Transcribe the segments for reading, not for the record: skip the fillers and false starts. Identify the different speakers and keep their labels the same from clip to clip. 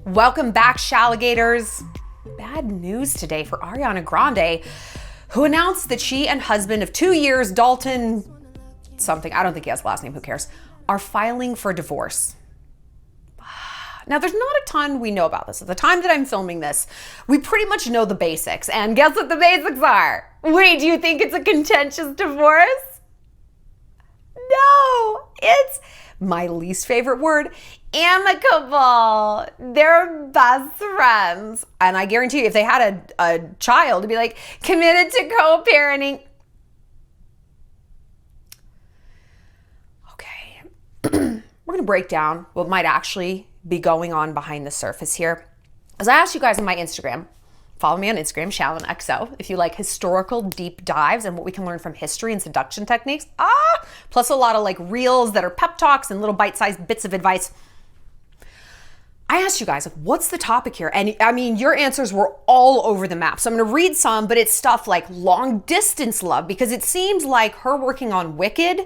Speaker 1: Welcome back, Shalligators. Bad news today for Ariana Grande, who announced that she and husband of 2 years, Dalton something, I don't think he has a last name, who cares, are filing for divorce. Now, there's not a ton we know about this. At the time that I'm filming this, we pretty much know the basics. And guess what the basics are? Wait, do you think it's a contentious divorce? No, it's my least favorite word, amicable. They're best friends. And I guarantee you, if they had a child, it'd be like, committed to co-parenting. Okay, we're gonna break down what might actually be going on behind the surface here. As I asked you guys on my Instagram, follow me on Instagram, ShallonXO, if you like historical deep dives and what we can learn from history and seduction techniques. Plus a lot of like reels that are pep talks and little bite-sized bits of advice. I asked you guys, like, what's the topic here? And I mean, your answers were all over the map. So I'm gonna read some, but it's stuff like long distance love, because it seems like her working on Wicked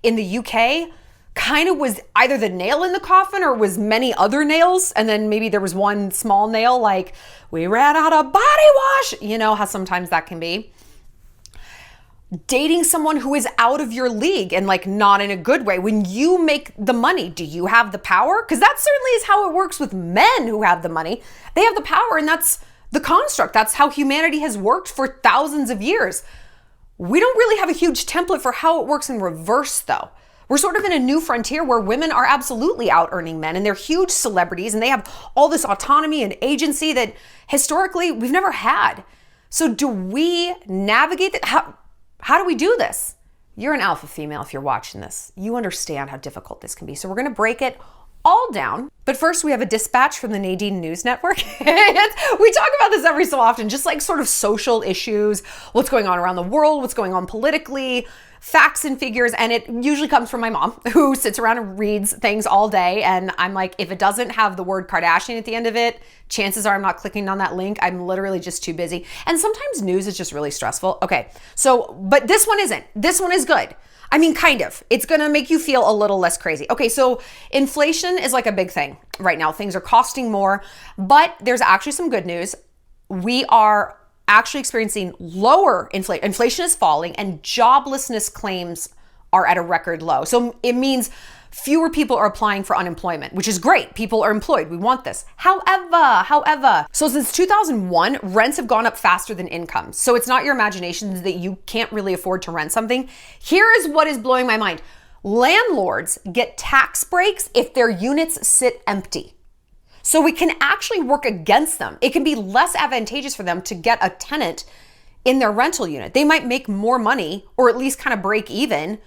Speaker 1: in the UK kind of was either the nail in the coffin or was many other nails. And then maybe there was one small nail, like we ran out of body wash. You know how sometimes that can be. Dating someone who is out of your league and like not in a good way. When you make the money, do you have the power? Because that certainly is how it works with men who have the money. They have the power, and that's the construct. That's how humanity has worked for thousands of years. We don't really have a huge template for how it works in reverse, though. We're sort of in a new frontier where women are absolutely out earning men, and they're huge celebrities, and they have all this autonomy and agency that historically we've never had. So do we navigate that? How do we do this? You're an alpha female if you're watching this. You understand how difficult this can be. So we're gonna break it all down. But first we have a dispatch from the Nadine News Network. We talk about this every so often, just like sort of social issues, what's going on around the world, what's going on politically, facts and figures, and it usually comes from my mom, who sits around and reads things all day, and I'm like, if it doesn't have the word Kardashian at the end of it, chances are I'm not clicking on that link. I'm literally just too busy. And sometimes news is just really stressful. Okay, so, but this one isn't. This one is good. I mean, kind of. It's gonna make you feel a little less crazy. Okay, so inflation is like a big thing right now. Things are costing more, but there's actually some good news. We are actually experiencing lower inflation. Inflation is falling and joblessness claims are at a record low. So it means fewer people are applying for unemployment, which is great. People are employed. We want this. However, so since 2001, rents have gone up faster than incomes. So it's not your imagination that you can't really afford to rent something. Here is what is blowing my mind. Landlords get tax breaks if their units sit empty. So we can actually work against them. It can be less advantageous for them to get a tenant in their rental unit. They might make more money, or at least kind of break even,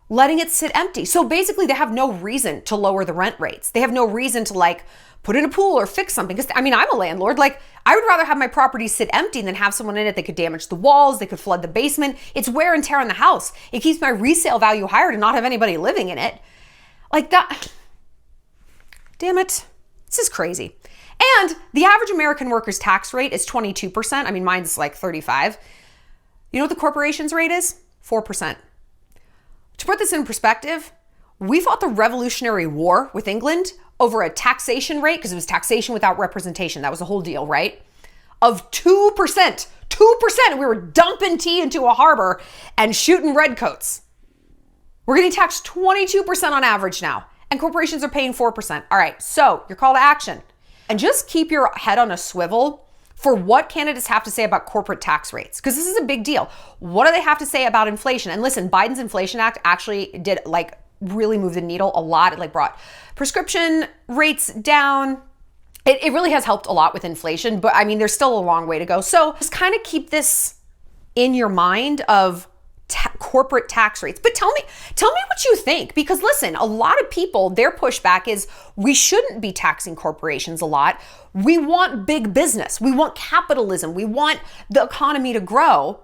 Speaker 1: letting it sit empty. So basically they have no reason to lower the rent rates. They have no reason to like put in a pool or fix something. Because I mean, I'm a landlord. Like, I would rather have my property sit empty than have someone in it that could damage the walls, they could flood the basement. It's wear and tear on the house. It keeps my resale value higher to not have anybody living in it. Like that. Damn it. This is crazy. And the average American worker's tax rate is 22%. I mean, mine's like 35. You know what the corporation's rate is? 4%. To put this in perspective, we fought the Revolutionary War with England over a taxation rate, because it was taxation without representation. That was the whole deal, right? Of 2%. 2%. We were dumping tea into a harbor and shooting redcoats. We're getting taxed 22% on average now. And corporations are paying 4%. All right, so your call to action. And just keep your head on a swivel for what candidates have to say about corporate tax rates, because this is a big deal. What do they have to say about inflation? And listen, Biden's Inflation Act actually did like really move the needle a lot. It like brought prescription rates down. It really has helped a lot with inflation, but I mean, there's still a long way to go. So just kind of keep this in your mind of corporate tax rates. But tell me what you think, because listen, a lot of people, their pushback is we shouldn't be taxing corporations a lot. We want big business. We want capitalism. We want the economy to grow.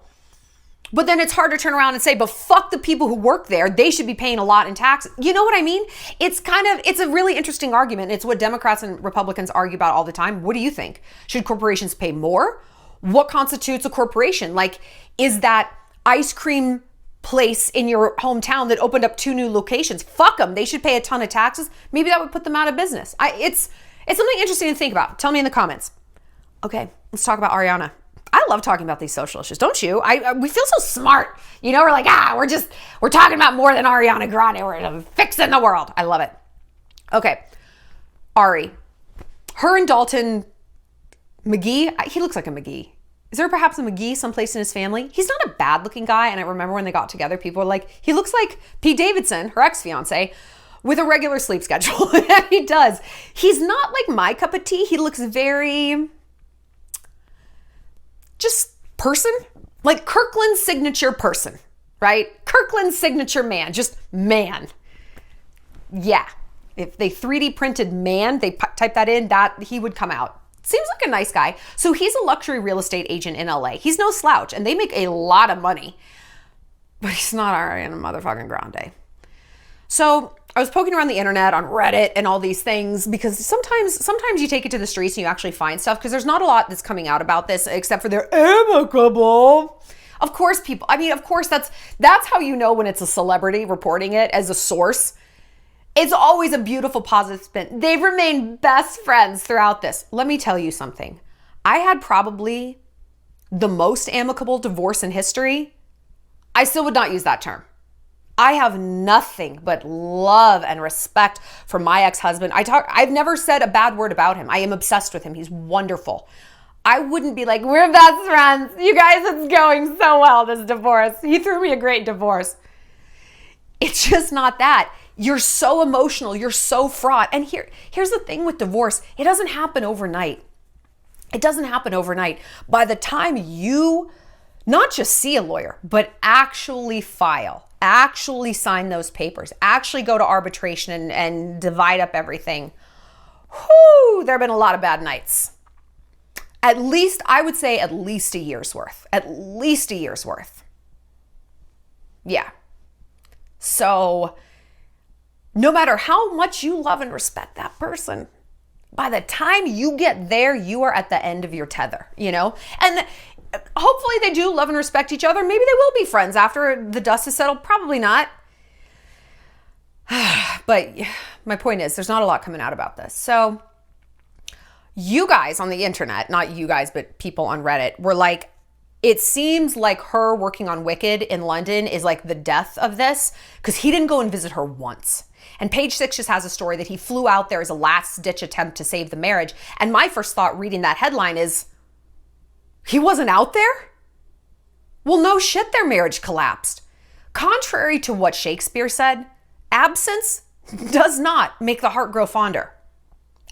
Speaker 1: But then it's hard to turn around and say, but fuck the people who work there. They should be paying a lot in taxes. You know what I mean? It's a really interesting argument. It's what Democrats and Republicans argue about all the time. What do you think? Should corporations pay more? What constitutes a corporation? Like, is that ice cream place in your hometown that opened up 2 new locations? Fuck them. They should pay a ton of taxes. Maybe that would put them out of business. It's It's something interesting to think about. Tell me in the comments. Okay, let's talk about Ariana. I love talking about these social issues, don't you? We feel so smart. You know, we're like, we're talking about more than Ariana Grande. We're fixing the world. I love it. Okay, Ari. Her and Dalton, McGee, he looks like a McGee. Is there perhaps a McGee someplace in his family? He's not a bad looking guy. And I remember when they got together, people were like, he looks like Pete Davidson, her ex-fiance, with a regular sleep schedule. And he does. He's not like my cup of tea. He looks very just person, like Kirkland's signature person, right? Kirkland's signature man, just man. Yeah. If they 3D printed man, they type that in, that he would come out. Seems like a nice guy. So he's a luxury real estate agent in LA. He's no slouch and they make a lot of money, but he's not Ariana motherfucking Grande. So I was poking around the internet on Reddit and all these things because sometimes you take it to the streets and you actually find stuff because there's not a lot that's coming out about this except for they're amicable. Of course, that's how you know when it's a celebrity reporting it as a source. It's always a beautiful positive spin. They've remained best friends throughout this. Let me tell you something. I had probably the most amicable divorce in history. I still would not use that term. I have nothing but love and respect for my ex-husband. I've never said a bad word about him. I am obsessed with him. He's wonderful. I wouldn't be like, we're best friends. You guys, it's going so well, this divorce. He threw me a great divorce. It's just not that. You're so emotional. You're so fraught. And here's the thing with divorce. It doesn't happen overnight. It doesn't happen overnight. By the time you not just see a lawyer, but actually file, actually sign those papers, actually go to arbitration and divide up everything, there have been a lot of bad nights. At least, I would say at least a year's worth. At least a year's worth. Yeah. So no matter how much you love and respect that person, by the time you get there, you are at the end of your tether, you know? And hopefully they do love and respect each other. Maybe they will be friends after the dust is settled. Probably not. But my point is, there's not a lot coming out about this. So you guys on the internet, not you guys, but people on Reddit were like, it seems like her working on Wicked in London is like the death of this because he didn't go and visit her once. And Page Six just has a story that he flew out there as a last ditch attempt to save the marriage. And my first thought reading that headline is, he wasn't out there? Well, no shit, their marriage collapsed. Contrary to what Shakespeare said, absence does not make the heart grow fonder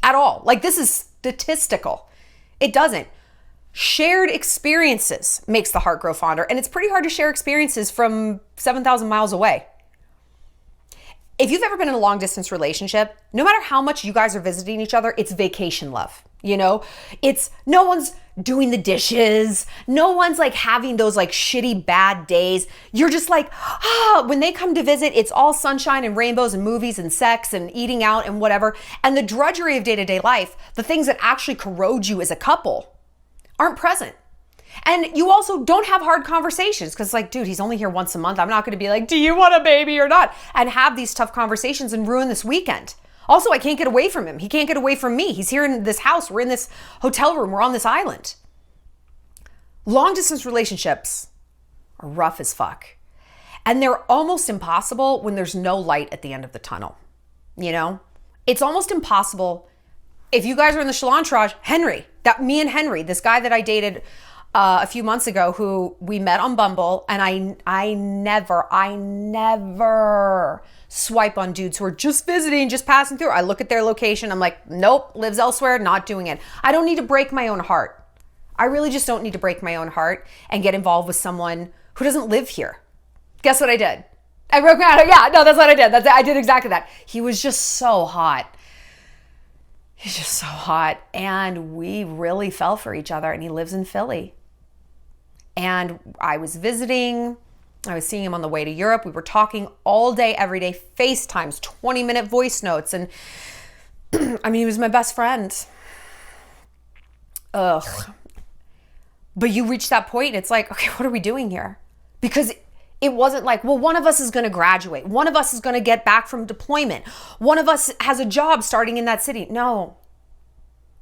Speaker 1: at all. Like, this is statistical. It doesn't. Shared experiences makes the heart grow fonder. And it's pretty hard to share experiences from 7,000 miles away. If you've ever been in a long distance relationship, no matter how much you guys are visiting each other, it's vacation love. You know, it's no one's doing the dishes. No one's like having those like shitty bad days. You're just like, when they come to visit, it's all sunshine and rainbows and movies and sex and eating out and whatever. And the drudgery of day-to-day life, the things that actually corrode you as a couple, aren't present. And you also don't have hard conversations because like, dude, he's only here once a month. I'm not going to be like, do you want a baby or not? And have these tough conversations and ruin this weekend. Also, I can't get away from him. He can't get away from me. He's here in this house. We're in this hotel room. We're on this island. Long distance relationships are rough as fuck. And they're almost impossible when there's no light at the end of the tunnel. You know, it's almost impossible. If you guys are in the Shallon Henry, me and Henry, this guy that I dated a few months ago who we met on Bumble, and I never swipe on dudes who are just visiting, just passing through. I look at their location. I'm like, nope, lives elsewhere, not doing it. I don't need to break my own heart. I really just don't need to break my own heart and get involved with someone who doesn't live here. Guess what I did? I broke my heart. Yeah, no, that's what I did. I did exactly that. He was just so hot. He's just so hot. And we really fell for each other. And he lives in Philly. And I was visiting. I was seeing him on the way to Europe. We were talking all day, every day, FaceTimes, 20-minute voice notes. And I mean, he was my best friend. Ugh. But you reach that point and it's like, okay, what are we doing here? Because it wasn't like, well, one of us is going to graduate. One of us is going to get back from deployment. One of us has a job starting in that city. No.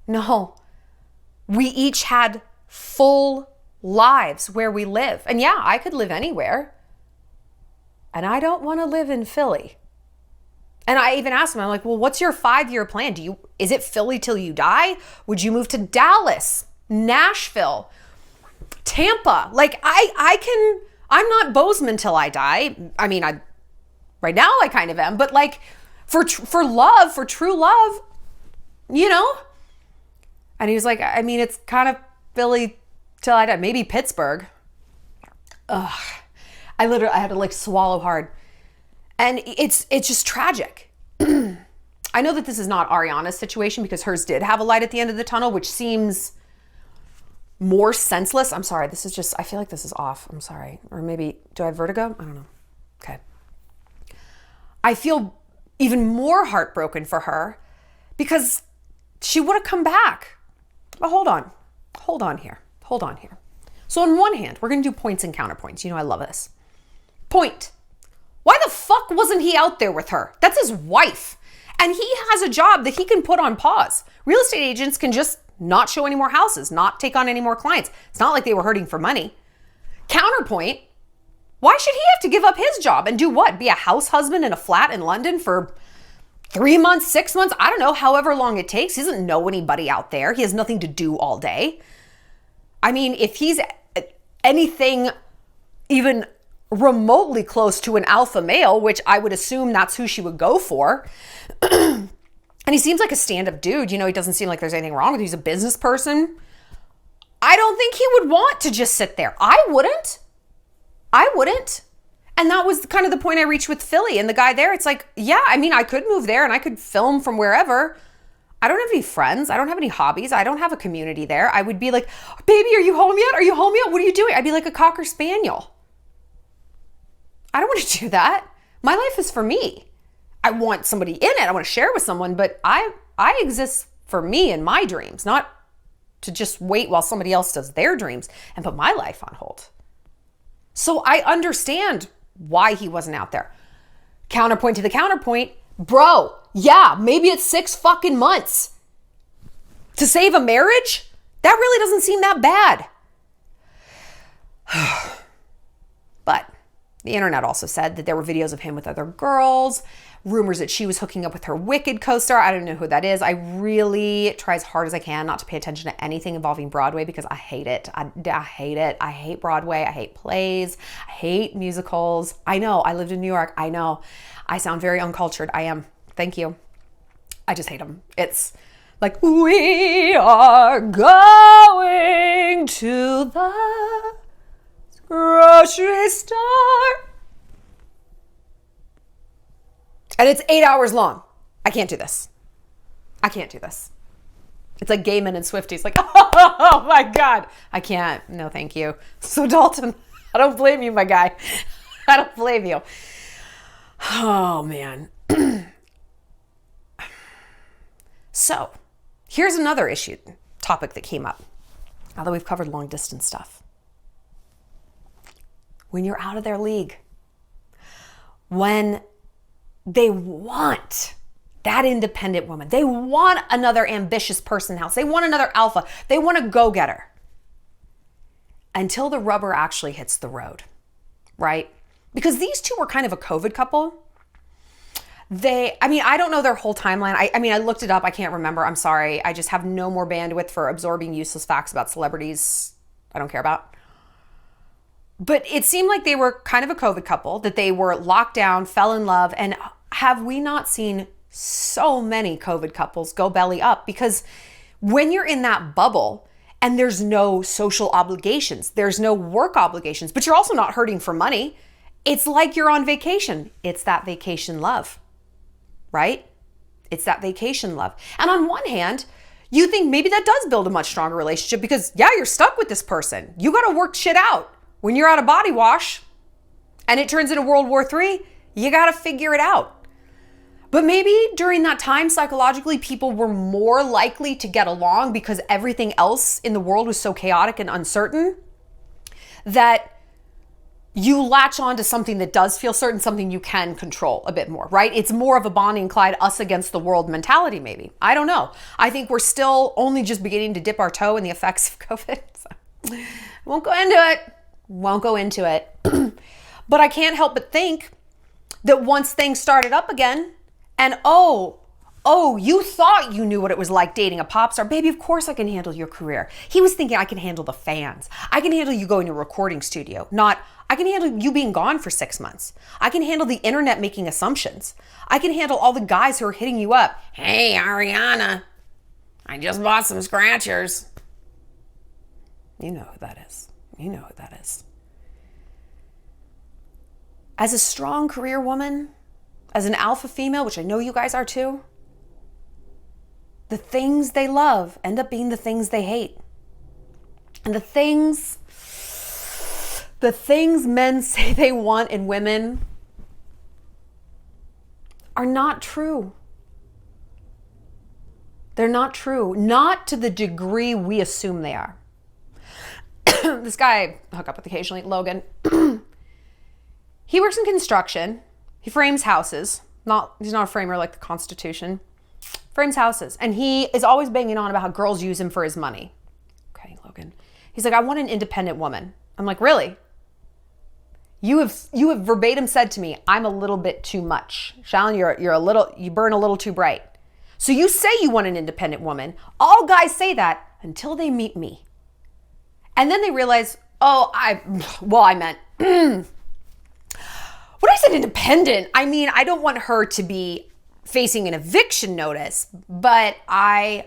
Speaker 1: No. We each had full lives where we live. And yeah, I could live anywhere. And I don't want to live in Philly. And I even asked him, I'm like, well, what's your 5-year plan? Is it Philly till you die? Would you move to Dallas, Nashville, Tampa? Like I'm not Bozeman till I die. I mean, right now I kind of am, but like for true love, you know? And he was like, I mean, it's kind of Philly till I die, maybe Pittsburgh. Ugh. I had to like swallow hard. And it's just tragic. I know that this is not Ariana's situation because hers did have a light at the end of the tunnel, which seems more senseless. I'm sorry. I feel like this is off. I'm sorry. Or maybe, do I have vertigo? I don't know. Okay. I feel even more heartbroken for her because she would have come back. But hold on here. So on one hand, we're going to do points and counterpoints. You know, I love this. Point. Why the fuck wasn't he out there with her? That's his wife. And he has a job that he can put on pause. Real estate agents can just not show any more houses, not take on any more clients. It's not like they were hurting for money. Counterpoint. Why should he have to give up his job and do what? Be a house husband in a flat in London for 3 months, 6 months? I don't know, however long it takes. He doesn't know anybody out there. He has nothing to do all day. I mean, if he's anything even remotely close to an alpha male, which I would assume that's who she would go for. And he seems like a stand-up dude. You know, he doesn't seem like there's anything wrong with him. He's a business person. I don't think he would want to just sit there. I wouldn't. And that was kind of the point I reached with Philly and the guy there. It's like, yeah, I mean, I could move there and I could film from wherever. I don't have any friends. I don't have any hobbies. I don't have a community there. I would be like, baby, are you home yet? Are you home yet? What are you doing? I'd be like a Cocker Spaniel. I don't want to do that. My life is for me. I want somebody in it. I want to share with someone, but I exist for me and my dreams, not to just wait while somebody else does their dreams and put my life on hold. So I understand why he wasn't out there. Counterpoint to the counterpoint, bro, yeah, maybe it's 6 fucking months to save a marriage. That really doesn't seem that bad. But the internet also said that there were videos of him with other girls, rumors that she was hooking up with her Wicked co-star. I don't know who that is. I really try as hard as I can not to pay attention to anything involving Broadway because I hate it. I hate it. I hate Broadway. I hate plays. I hate musicals. I know. I lived in New York. I know. I sound very uncultured. I am. Thank you. I just hate them. It's like, we are going to the grocery store. And it's 8 hours long. I can't do this. It's like gay men and Swifties. Like, oh my God. I can't. No, thank you. So Dalton, I don't blame you, my guy. I don't blame you. Oh man. So here's another topic that came up. Although we've covered long distance stuff. When you're out of their league, when they want that independent woman, they want another ambitious person in the house, they want another alpha, they want a go-getter. Until the rubber actually hits the road, right? Because these two were kind of a COVID couple. I don't know their whole timeline. I looked it up. I can't remember. I'm sorry. I just have no more bandwidth for absorbing useless facts about celebrities I don't care about. But it seemed like they were kind of a COVID couple, that they were locked down, fell in love. And have we not seen so many COVID couples go belly up? Because when you're in that bubble and there's no social obligations, there's no work obligations, but you're also not hurting for money, it's like you're on vacation. It's that vacation love, right? It's that vacation love. And on one hand, you think maybe that does build a much stronger relationship because, yeah, you're stuck with this person. You got to work shit out. When you're out of body wash and it turns into World War III, you got to figure it out. But maybe during that time, psychologically, people were more likely to get along because everything else in the world was so chaotic and uncertain that you latch on to something that does feel certain, something you can control a bit more, right? It's more of a Bonnie and Clyde, us against the world mentality, maybe. I don't know. I think we're still only just beginning to dip our toe in the effects of COVID. So, won't go into it. But I can't help but think that once things started up again, and you thought you knew what it was like dating a pop star. Baby, of course I can handle your career. He was thinking I can handle the fans. I can handle you going to a recording studio. Not, I can handle you being gone for 6 months. I can handle the internet making assumptions. I can handle all the guys who are hitting you up. Hey, Ariana, I just bought some scratchers. You know who that is. You know who that is. As a strong career woman, as an alpha female, which I know you guys are too, the things they love end up being the things they hate. And the things men say they want in women are not true. They're not true. Not to the degree we assume they are. This guy I hook up with occasionally, Logan. He works in construction. He frames houses. He's not a framer like the Constitution. Frames houses. And he is always banging on about how girls use him for his money. Okay, Logan. He's like, I want an independent woman. I'm like, really? You have verbatim said to me, I'm a little bit too much. Shallon, you burn a little too bright. So you say you want an independent woman. All guys say that until they meet me. And then they realize, I meant, when I said independent, I mean, I don't want her to be facing an eviction notice, but I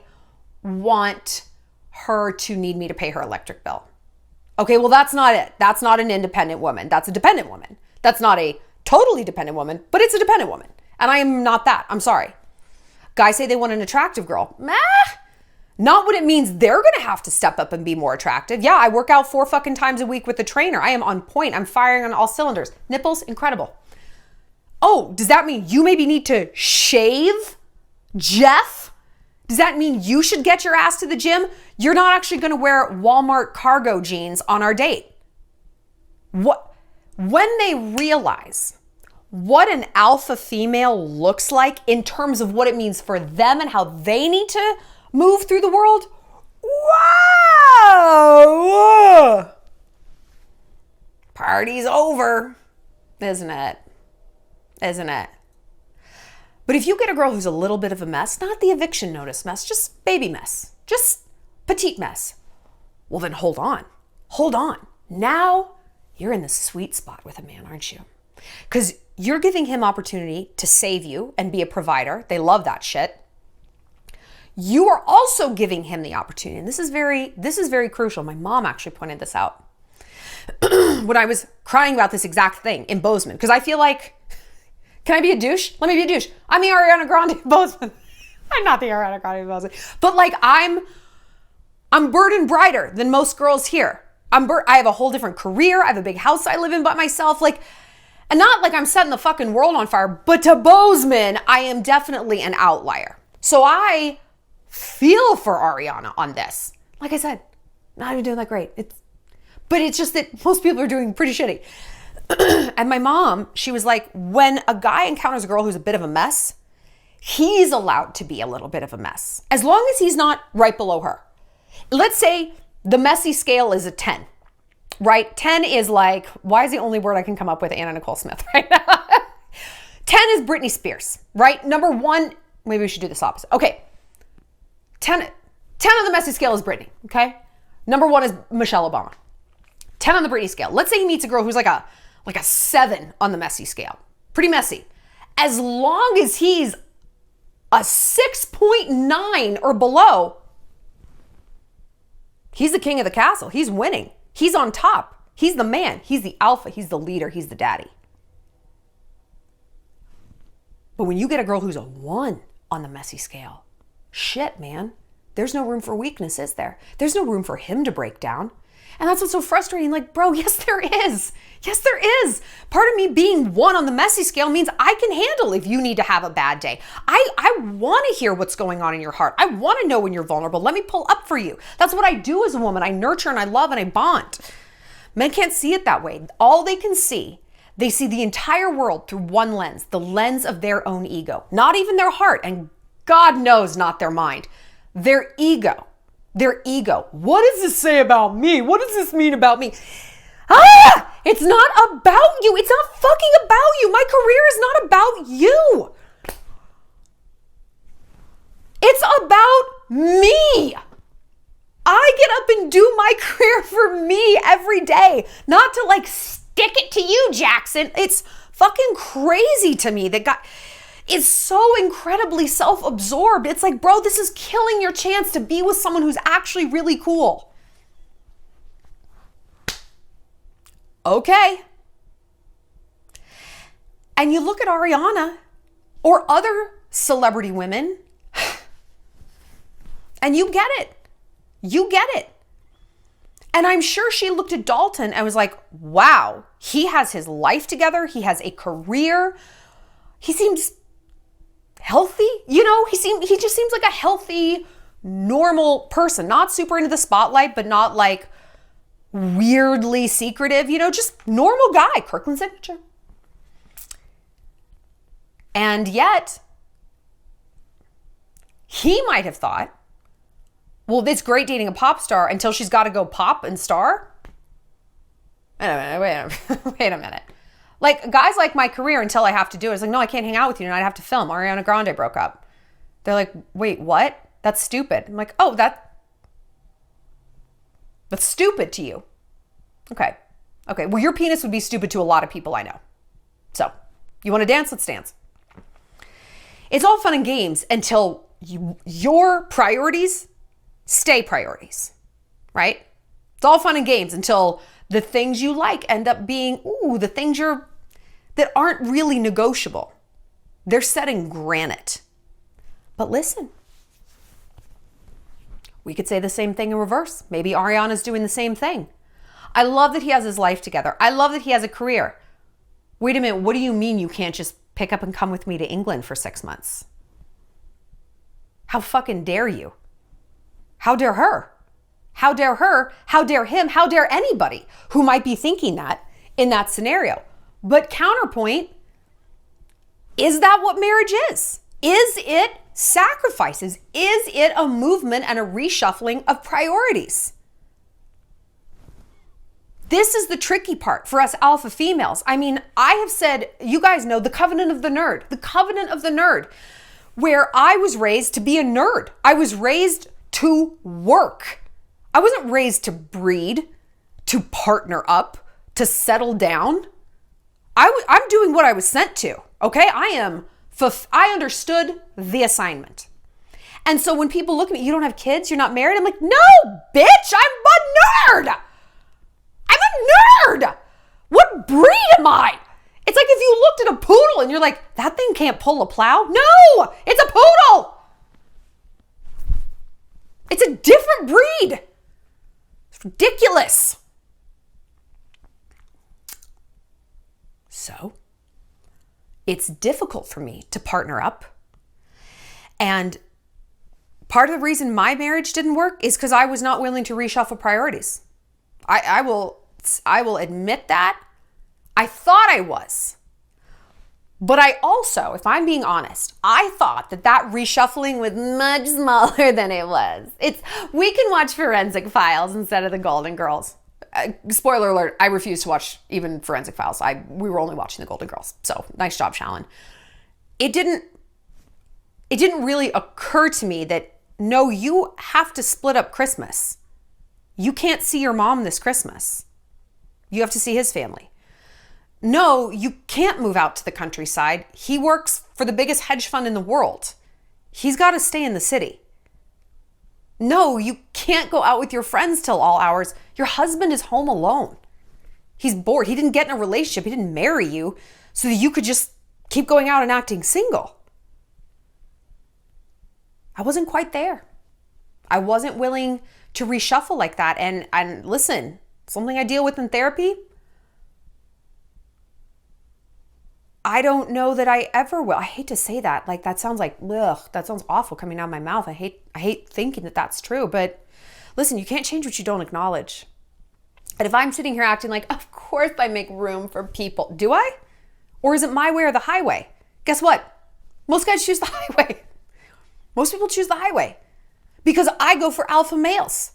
Speaker 1: want her to need me to pay her electric bill. Okay, well, that's not it. That's not an independent woman. That's a dependent woman. That's not a totally dependent woman, but it's a dependent woman. And I am not that. I'm sorry. Guys say they want an attractive girl. Not what it means they're going to have to step up and be more attractive. Yeah, I work out 4 fucking times a week with the trainer. I am on point. I'm firing on all cylinders. Nipples, incredible. Oh, does that mean you maybe need to shave, Jeff? Does that mean you should get your ass to the gym? You're not actually going to wear Walmart cargo jeans on our date. What? When they realize what an alpha female looks like in terms of what it means for them and how they need to move through the world, wow! Party's over, isn't it? Isn't it? But if you get a girl who's a little bit of a mess, not the eviction notice mess, just baby mess, just petite mess, well then hold on. Hold on. Now you're in the sweet spot with a man, aren't you? Because you're giving him opportunity to save you and be a provider. They love that shit. You are also giving him the opportunity. And this is very crucial. My mom actually pointed this out when I was crying about this exact thing in Bozeman. Because I feel like, can I be a douche? Let me be a douche. I'm the Ariana Grande of Bozeman. I'm not the Ariana Grande of Bozeman. But like I'm burdened brighter than most girls here. I have a whole different career. I have a big house I live in by myself. Like, and not like I'm setting the fucking world on fire, but to Bozeman, I am definitely an outlier. So I feel for Ariana on this. Like I said, not even doing that great. But it's just that most people are doing pretty shitty. And my mom, she was like, when a guy encounters a girl who's a bit of a mess, he's allowed to be a little bit of a mess, as long as he's not right below her. Let's say the messy scale is a 10, right? 10 is like, why is the only word I can come up with Anna Nicole Smith right now? 10 is Britney Spears, right? Number 1, maybe we should do this opposite. Okay. 10 on the messy scale is Britney, okay? Number 1 is Michelle Obama. 10 on the Britney scale. Let's say he meets a girl who's like a 7 on the messy scale. Pretty messy. As long as he's a 6.9 or below, he's the king of the castle. He's winning. He's on top. He's the man. He's the alpha. He's the leader. He's the daddy. But when you get a girl who's a 1 on the messy scale, shit, man, there's no room for weakness, is there? There's no room for him to break down. And that's what's so frustrating. Like, bro, yes, there is. Yes, there is. Part of me being 1 on the messy scale means I can handle if you need to have a bad day. I want to hear what's going on in your heart. I want to know when you're vulnerable. Let me pull up for you. That's what I do as a woman. I nurture and I love and I bond. Men can't see it that way. All they can see, they see the entire world through one lens, the lens of their own ego. Not even their heart, and God knows not their mind. Their ego. Their ego. What does this say about me? What does this mean about me? It's not about you. It's not fucking about you. My career is not about you. It's about me. I get up and do my career for me every day, not to like stick it to you, Jackson. It's fucking crazy to me that God is so incredibly self-absorbed. It's like, bro, this is killing your chance to be with someone who's actually really cool. Okay. And you look at Ariana or other celebrity women, and you get it. You get it. And I'm sure she looked at Dalton and was like, wow, he has his life together. He has a career. He seems healthy. You know, he just seems like a healthy, normal person. Not super into the spotlight, but not like weirdly secretive, you know, just normal guy, Kirkland signature. And yet, he might have thought, well, it's great dating a pop star until she's got to go pop and star. Wait a minute. Like, guys like my career until I have to do it. It's like, no, I can't hang out with you and I'd have to film. Ariana Grande broke up. They're like, wait, what? That's stupid. I'm like, oh, that's stupid to you. Okay. Well, your penis would be stupid to a lot of people I know. So, you want to dance? Let's dance. It's all fun and games until your priorities stay priorities, right? It's all fun and games until the things you like end up being, the things that aren't really negotiable. They're set in granite. But listen, we could say the same thing in reverse. Maybe Ariana's doing the same thing. I love that he has his life together. I love that he has a career. Wait a minute, what do you mean you can't just pick up and come with me to England for 6 months? How fucking dare you? How dare her? How dare her? How dare him? How dare anybody who might be thinking that in that scenario? But counterpoint, is that what marriage is? Is it sacrifices? Is it a movement and a reshuffling of priorities? This is the tricky part for us alpha females. I mean, I have said, you guys know the covenant of the nerd, where I was raised to be a nerd. I was raised to work. I wasn't raised to breed, to partner up, to settle down. I'm doing what I was sent to, okay? I understood the assignment. And so when people look at me, you don't have kids, you're not married? I'm like, no, bitch, I'm a nerd. I'm a nerd. What breed am I? It's like if you looked at a poodle and you're like, that thing can't pull a plow. No, it's a poodle. It's a different breed. It's ridiculous. So, it's difficult for me to partner up. And part of the reason my marriage didn't work is because I was not willing to reshuffle priorities. I will admit that. I thought I was. But I also, if I'm being honest, I thought that reshuffling was much smaller than it was. We can watch Forensic Files instead of the Golden Girls. Spoiler alert, I refuse to watch even Forensic Files. We were only watching the Golden Girls. So nice job, Shallon. It didn't really occur to me that, no, you have to split up Christmas. You can't see your mom this Christmas. You have to see his family. No, you can't move out to the countryside. He works for the biggest hedge fund in the world. He's got to stay in the city. No, you can't go out with your friends till all hours. Your husband is home alone. He's bored. He didn't get in a relationship. He didn't marry you so that you could just keep going out and acting single. I wasn't quite there. I wasn't willing to reshuffle like that. And listen, something I deal with in therapy, I don't know that I ever will. I hate to say that. Like, that sounds like, ugh, that sounds awful coming out of my mouth. I hate thinking that that's true. But listen, you can't change what you don't acknowledge. And if I'm sitting here acting like, of course I make room for people, do I? Or is it my way or the highway? Guess what? Most guys choose the highway. Most people choose the highway because I go for alpha males.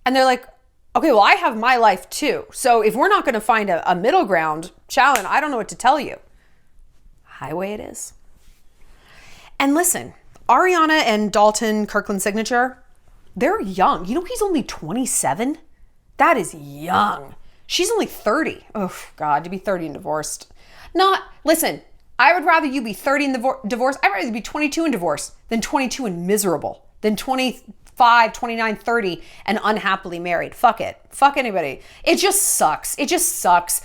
Speaker 1: And they're like, okay, well, I have my life too. So if we're not going to find a middle ground, Shallon, I don't know what to tell you. Highway it is. And listen, Ariana and Dalton Kirkland signature, they're young. You know, he's only 27. That is young. She's only 30. Oh God, to be 30 and divorced. Listen, I would rather you be 30 and divorced. I'd rather you be 22 and divorced than 22 and miserable, than 25, 29, 30 and unhappily married. Fuck it. Fuck anybody. It just sucks. It just sucks.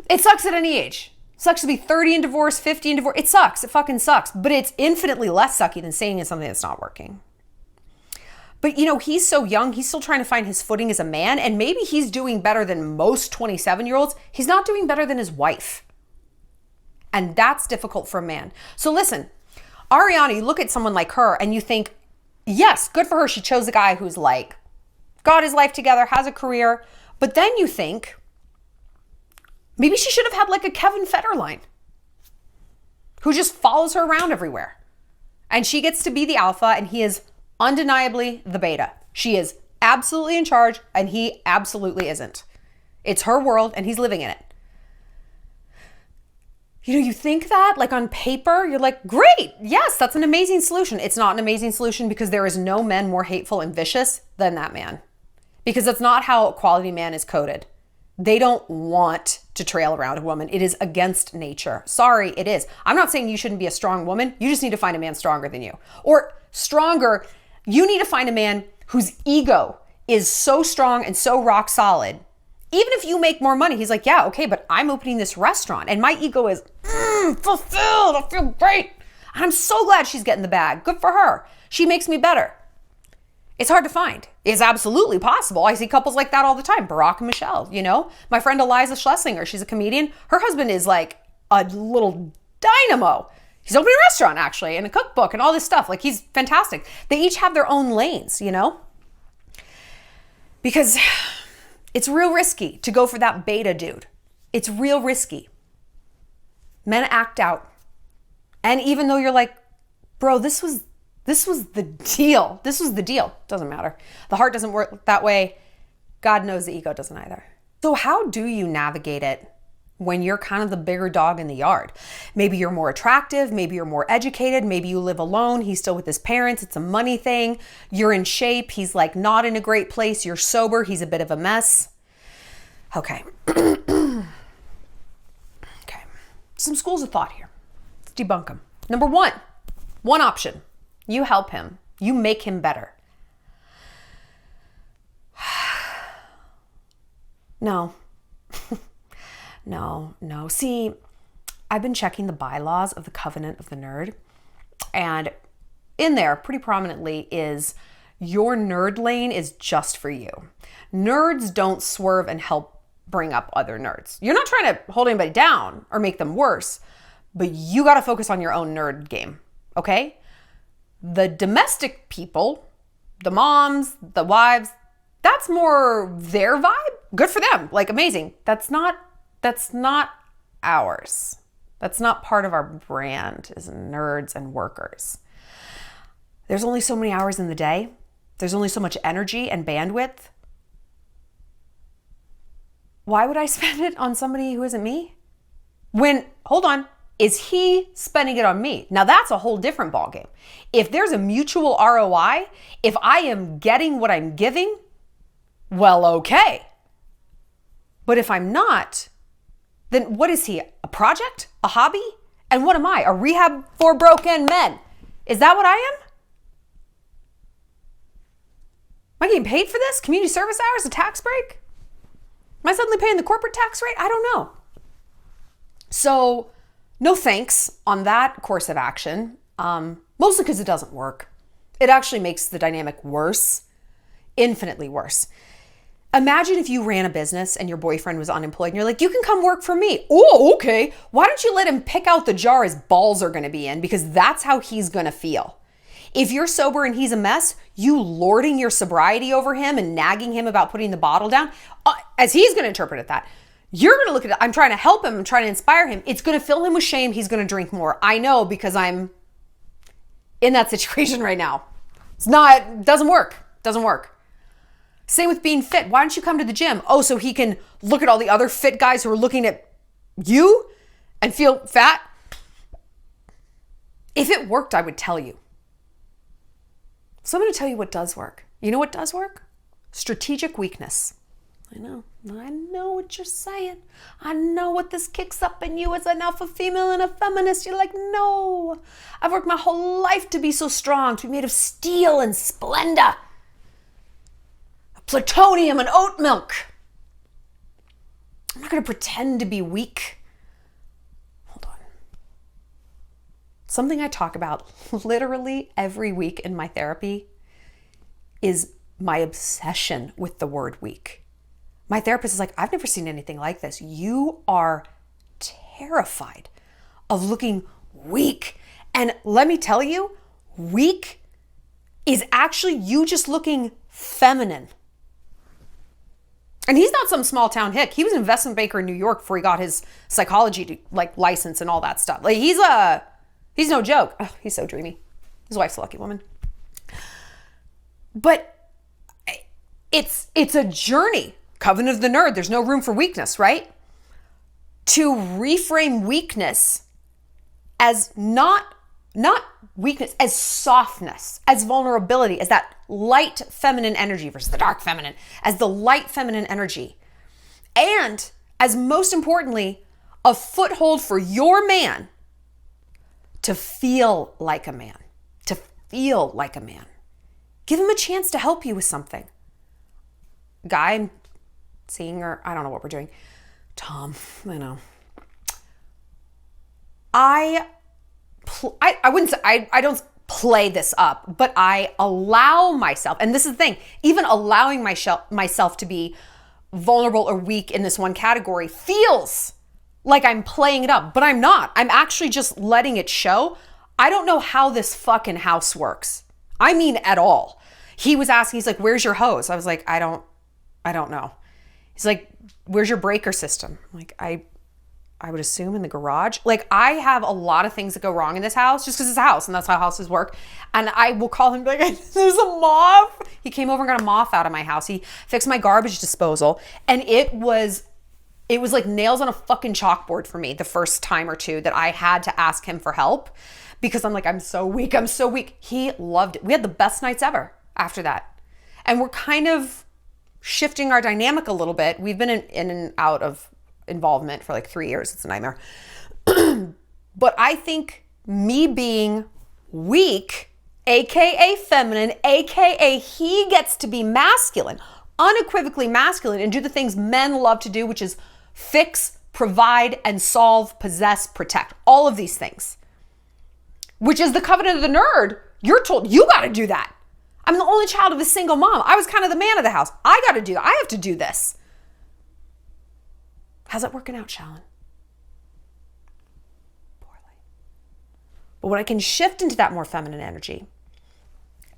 Speaker 1: It sucks at any age. It sucks to be 30 and divorced, 50 and divorced. It sucks. It fucking sucks. But it's infinitely less sucky than staying in something that's not working. But you know, he's so young, he's still trying to find his footing as a man, and maybe he's doing better than most 27-year-olds. He's not doing better than his wife. And that's difficult for a man. So listen, Ariana, you look at someone like her and you think, yes, good for her. She chose a guy who's like, got his life together, has a career. But then you think, maybe she should have had like a Kevin Federline who just follows her around everywhere. And she gets to be the alpha and he is undeniably the beta. She is absolutely in charge and he absolutely isn't. It's her world and he's living in it. You know, you think that like on paper, you're like, great. Yes, that's an amazing solution. It's not an amazing solution because there is no men more hateful and vicious than that man. Because that's not how a quality man is coded. They don't want to trail around a woman. It is against nature. Sorry, it is. I'm not saying you shouldn't be a strong woman. You just need to find a man stronger than you. Or stronger, you need to find a man whose ego is so strong and so rock solid. Even if you make more money, he's like, yeah, okay, but I'm opening this restaurant and my ego is fulfilled. I feel great. And I'm so glad she's getting the bag. Good for her. She makes me better. It's hard to find. It's absolutely possible. I see couples like that all the time. Barack and Michelle, you know? My friend Eliza Schlesinger, she's a comedian. Her husband is like a little dynamo. He's opening a restaurant actually and a cookbook and all this stuff. Like he's fantastic. They each have their own lanes, you know? Because it's real risky to go for that beta dude. It's real risky. Men act out. And even though you're like, bro, this was the deal. This was the deal. Doesn't matter. The heart doesn't work that way. God knows the ego doesn't either. So how do you navigate it when you're kind of the bigger dog in the yard? Maybe you're more attractive. Maybe you're more educated. Maybe you live alone. He's still with his parents. It's a money thing. You're in shape. He's like not in a great place. You're sober. He's a bit of a mess. Okay. Okay. Some schools of thought here. Let's debunk them. Number one option. You help him. You make him better. No. No. See, I've been checking the bylaws of the Covenant of the Nerd, and in there pretty prominently is your nerd lane is just for you. Nerds don't swerve and help bring up other nerds. You're not trying to hold anybody down or make them worse, but you got to focus on your own nerd game, okay? The domestic people, the moms, the wives, that's more their vibe. Good for them. Like amazing. That's not ours. That's not part of our brand as nerds and workers. There's only so many hours in the day. There's only so much energy and bandwidth. Why would I spend it on somebody who isn't me? Hold on. Is he spending it on me? Now that's a whole different ballgame. If there's a mutual ROI, if I am getting what I'm giving, well, okay. But if I'm not, then what is he? A project? A hobby? And what am I? A rehab for broken men? Is that what I am? Am I getting paid for this? Community service hours? A tax break? Am I suddenly paying the corporate tax rate? I don't know. So no thanks on that course of action, mostly because it doesn't work. It actually makes the dynamic worse, infinitely worse. Imagine if you ran a business and your boyfriend was unemployed and you're like, you can come work for me. Oh, okay. Why don't you let him pick out the jar his balls are going to be in? Because that's how he's going to feel. If you're sober and he's a mess, you lording your sobriety over him and nagging him about putting the bottle down, as he's going to interpret it that, you're going to look at it, I'm trying to help him, I'm trying to inspire him. It's going to fill him with shame. He's going to drink more. I know, because I'm in that situation right now. Doesn't work. Same with being fit. Why don't you come to the gym? Oh, so he can look at all the other fit guys who are looking at you and feel fat? If it worked, I would tell you. So I'm going to tell you what does work. You know what does work? Strategic weakness. I know what you're saying. I know what this kicks up in you as an alpha female and a feminist. You're like, no, I've worked my whole life to be so strong, to be made of steel and splendor, plutonium and oat milk. I'm not going to pretend to be weak. Hold on. Something I talk about literally every week in my therapy is my obsession with the word weak. My therapist is like, I've never seen anything like this. You are terrified of looking weak. And let me tell you, weak is actually you just looking feminine. And he's not some small town hick. He was an investment banker in New York before he got his psychology license and all that stuff. Like he's no joke. Oh, he's so dreamy. His wife's a lucky woman. But it's a journey. Covenant of the nerd. There's no room for weakness, right? To reframe weakness as not weakness, as softness, as vulnerability, as that light feminine energy versus the dark feminine, as the light feminine energy. And as most importantly, a foothold for your man to feel like a man, to feel like a man. Give him a chance to help you with something. Guy, I'm seeing, or I don't know what we're doing. Tom, I know. I wouldn't say, I don't play this up, but I allow myself, and this is the thing, even allowing myself to be vulnerable or weak in this one category feels like I'm playing it up, but I'm not. I'm actually just letting it show. I don't know how this fucking house works. I mean, at all. He was asking, he's like, where's your hose? I was like, I don't know. He's like, where's your breaker system? I'm like, I would assume in the garage. Like, I have a lot of things that go wrong in this house just because it's a house and that's how houses work. And I will call him like, there's a moth. He came over and got a moth out of my house. He fixed my garbage disposal. And it was like nails on a fucking chalkboard for me the first time or two that I had to ask him for help because I'm like, I'm so weak. He loved it. We had the best nights ever after that. And we're kind of shifting our dynamic a little bit. We've been in and out of involvement for like 3 years. It's a nightmare. But I think me being weak, AKA feminine, AKA he gets to be masculine, unequivocally masculine, and do the things men love to do, which is fix, provide, and solve, possess, protect. All of these things. Which is the covenant of the nerd. You're told you got to do that. I'm the only child of a single mom. I was kind of the man of the house. I have to do this. How's that working out, Shallon? Poorly. But when I can shift into that more feminine energy,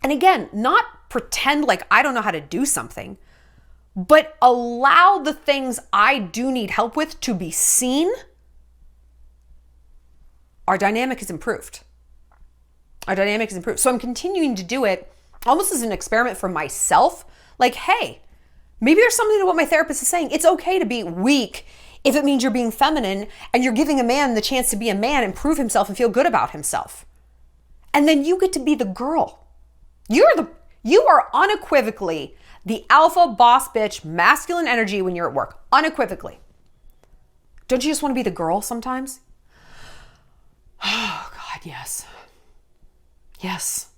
Speaker 1: and again, not pretend like I don't know how to do something, but allow the things I do need help with to be seen, our dynamic is improved. So I'm continuing to do it almost as an experiment for myself. Like, hey, maybe there's something to what my therapist is saying. It's okay to be weak if it means you're being feminine and you're giving a man the chance to be a man and prove himself and feel good about himself. And then you get to be the girl. You are unequivocally the alpha boss bitch masculine energy when you're at work. Unequivocally. Don't you just want to be the girl sometimes? Oh God, yes. Yes.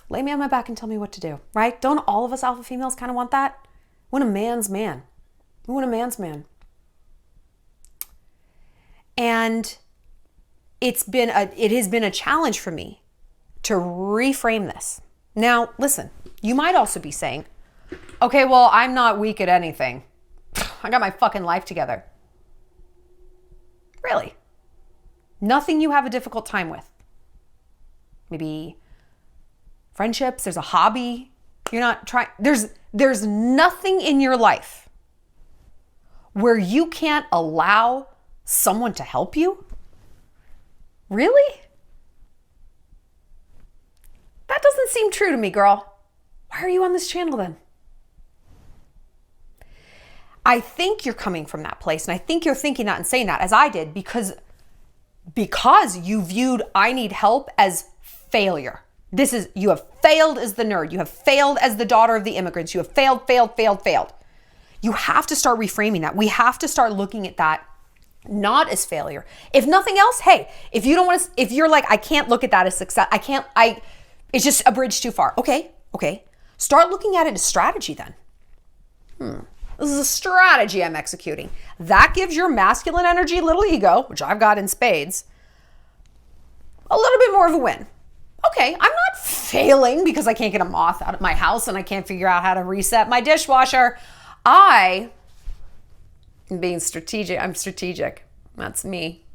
Speaker 1: Lay me on my back and tell me what to do, right? Don't all of us alpha females kind of want that? We want a man's man. We want a man's man. And it has been a challenge for me to reframe this. Now, listen, you might also be saying, okay, well, I'm not weak at anything. I got my fucking life together. Really? Nothing you have a difficult time with. Maybe friendships, there's a hobby. You're not trying, there's nothing in your life where you can't allow someone to help you. Really? That doesn't seem true to me, girl. Why are you on this channel then? I think you're coming from that place, and I think you're thinking that and saying that as I did because you viewed I need help as failure. You have failed as the nerd. You have failed as the daughter of the immigrants. You have failed. You have to start reframing that. We have to start looking at that not as failure. If nothing else, hey, if you don't want to, if you're like, I can't look at that as success. It's just a bridge too far. Okay. Start looking at it as strategy then. This is a strategy I'm executing. That gives your masculine energy, little ego, which I've got in spades, a little bit more of a win. Okay, I'm not failing because I can't get a moth out of my house and I can't figure out how to reset my dishwasher. I am being strategic. I'm strategic. That's me.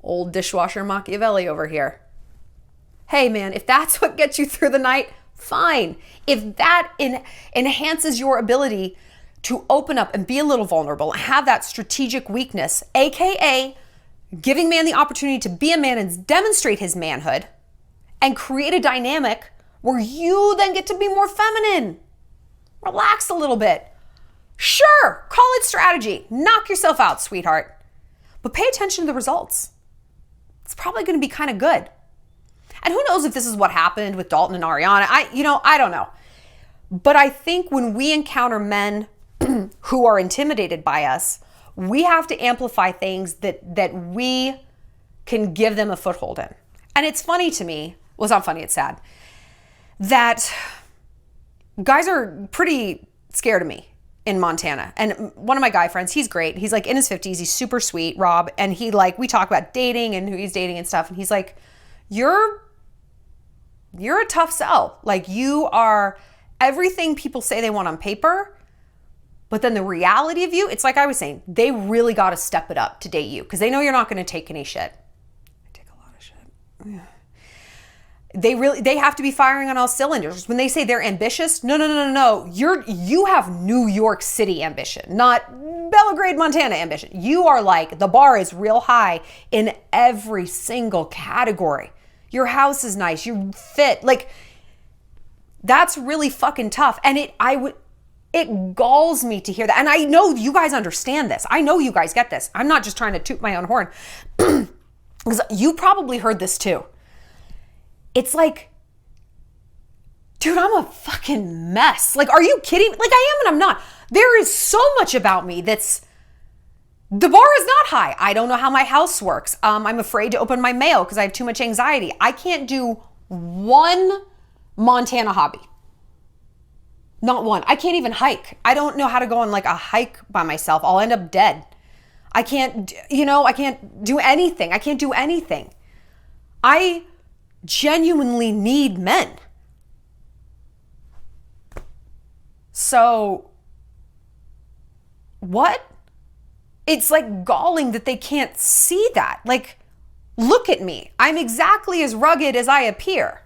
Speaker 1: Old dishwasher Machiavelli over here. Hey man, if that's what gets you through the night, fine. If that enhances your ability to open up and be a little vulnerable and have that strategic weakness, AKA giving man the opportunity to be a man and demonstrate his manhood and create a dynamic where you then get to be more feminine. Relax a little bit. Sure, call it strategy. Knock yourself out, sweetheart. But pay attention to the results. It's probably going to be kind of good. And who knows if this is what happened with Dalton and Ariana. I don't know. But I think when we encounter men who are intimidated by us, we have to amplify things that we can give them a foothold in. And it's funny to me, well, it's not funny, it's sad, that guys are pretty scared of me in Montana. And one of my guy friends, he's great. He's like in his 50s, he's super sweet, Rob. And we talk about dating and who he's dating and stuff. And he's like, you're a tough sell. Like you are everything people say they want on paper. But then the reality of you, it's like I was saying, they really got to step it up to date you because they know you're not going to take any shit. I take a lot of shit. Yeah. They have to be firing on all cylinders. When they say they're ambitious, no. You have New York City ambition, not Belgrade, Montana ambition. You are like, the bar is real high in every single category. Your house is nice. You fit. Like, that's really fucking tough. And it galls me to hear that. And I know you guys understand this. I know you guys get this. I'm not just trying to toot my own horn. Because you probably heard this too. It's like, dude, I'm a fucking mess. Like, are you kidding? Like, I am and I'm not. There is so much about me the bar is not high. I don't know how my house works. I'm afraid to open my mail because I have too much anxiety. I can't do one Montana hobby. Not one. I can't even hike. I don't know how to go on like a hike by myself. I'll end up dead. I can't do anything. I can't do anything. I genuinely need men. So, what? It's like galling that they can't see that. Like, look at me. I'm exactly as rugged as I appear.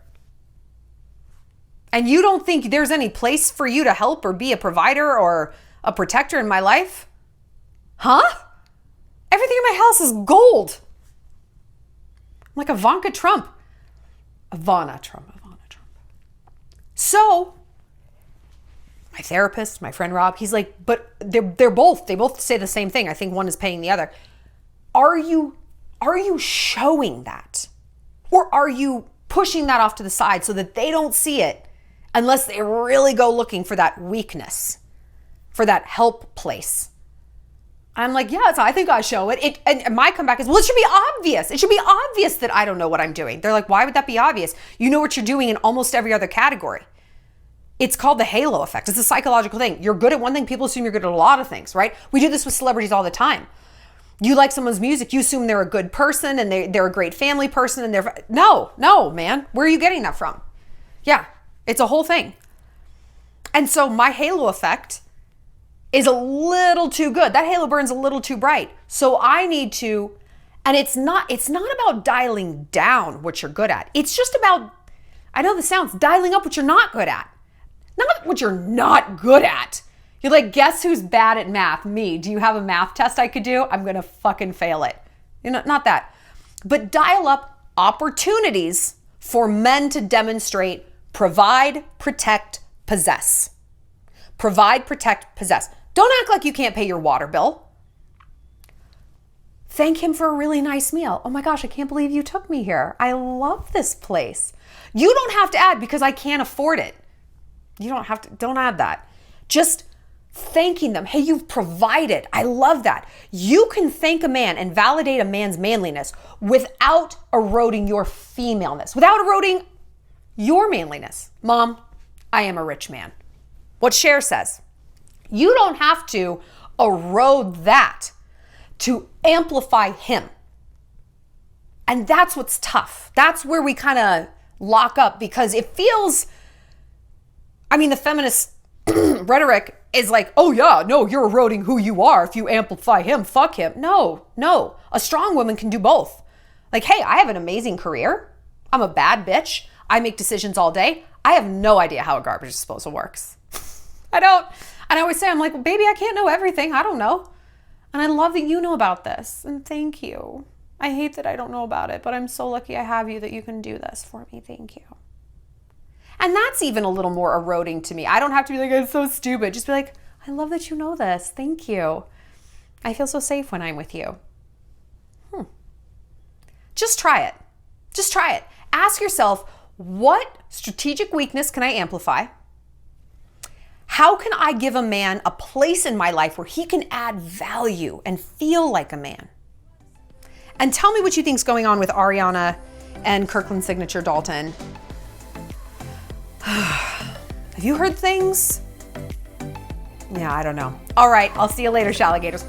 Speaker 1: And you don't think there's any place for you to help or be a provider or a protector in my life? Huh? Everything in my house is gold. I'm like Ivana Trump. So, my therapist, my friend Rob, he's like, but they both say the same thing. I think one is paying the other. Are you showing that? Or are you pushing that off to the side so that they don't see it unless they really go looking for that weakness, for that help place? I'm like, yes, I think I show it. And my comeback is, well, it should be obvious. It should be obvious that I don't know what I'm doing. They're like, why would that be obvious? You know what you're doing in almost every other category. It's called the halo effect. It's a psychological thing. You're good at one thing, people assume you're good at a lot of things, right? We do this with celebrities all the time. You like someone's music, you assume they're a good person and they're a great family person and no, man. Where are you getting that from? Yeah, it's a whole thing. And so my halo effect is a little too good. That halo burns a little too bright. So I need to, and it's not about dialing down what you're good at. It's just about I know this sounds dialing up what you're not good at. Not what you're not good at. You're like, guess who's bad at math? Me. Do you have a math test I could do? I'm going to fucking fail it. You know, not that. But dial up opportunities for men to demonstrate, provide, protect, possess. Provide, protect, possess. Don't act like you can't pay your water bill. Thank him for a really nice meal. Oh my gosh, I can't believe you took me here. I love this place. You don't have to add because I can't afford it. You don't have to, don't add that. Just thanking them. Hey, you've provided. I love that. You can thank a man and validate a man's manliness without eroding your femaleness, without eroding your manliness. Mom, I am a rich man. What Cher says. You don't have to erode that to amplify him. And that's what's tough. That's where we kind of lock up because it feels, I mean, the feminist rhetoric is like, oh yeah, no, you're eroding who you are if you amplify him, fuck him. No. A strong woman can do both. Like, hey, I have an amazing career. I'm a bad bitch. I make decisions all day. I have no idea how a garbage disposal works. I don't. And I always say, I'm like, well, baby, I can't know everything. I don't know. And I love that you know about this. And thank you. I hate that I don't know about it, but I'm so lucky I have you that you can do this for me. Thank you. And that's even a little more eroding to me. I don't have to be like, it's so stupid. Just be like, I love that you know this. Thank you. I feel so safe when I'm with you. Just try it. Just try it. Ask yourself, what strategic weakness can I amplify? How can I give a man a place in my life where he can add value and feel like a man? And tell me what you think's going on with Ariana and Kirkland's signature Dalton. Have you heard things? Yeah, I don't know. All right, I'll see you later, Shalligators.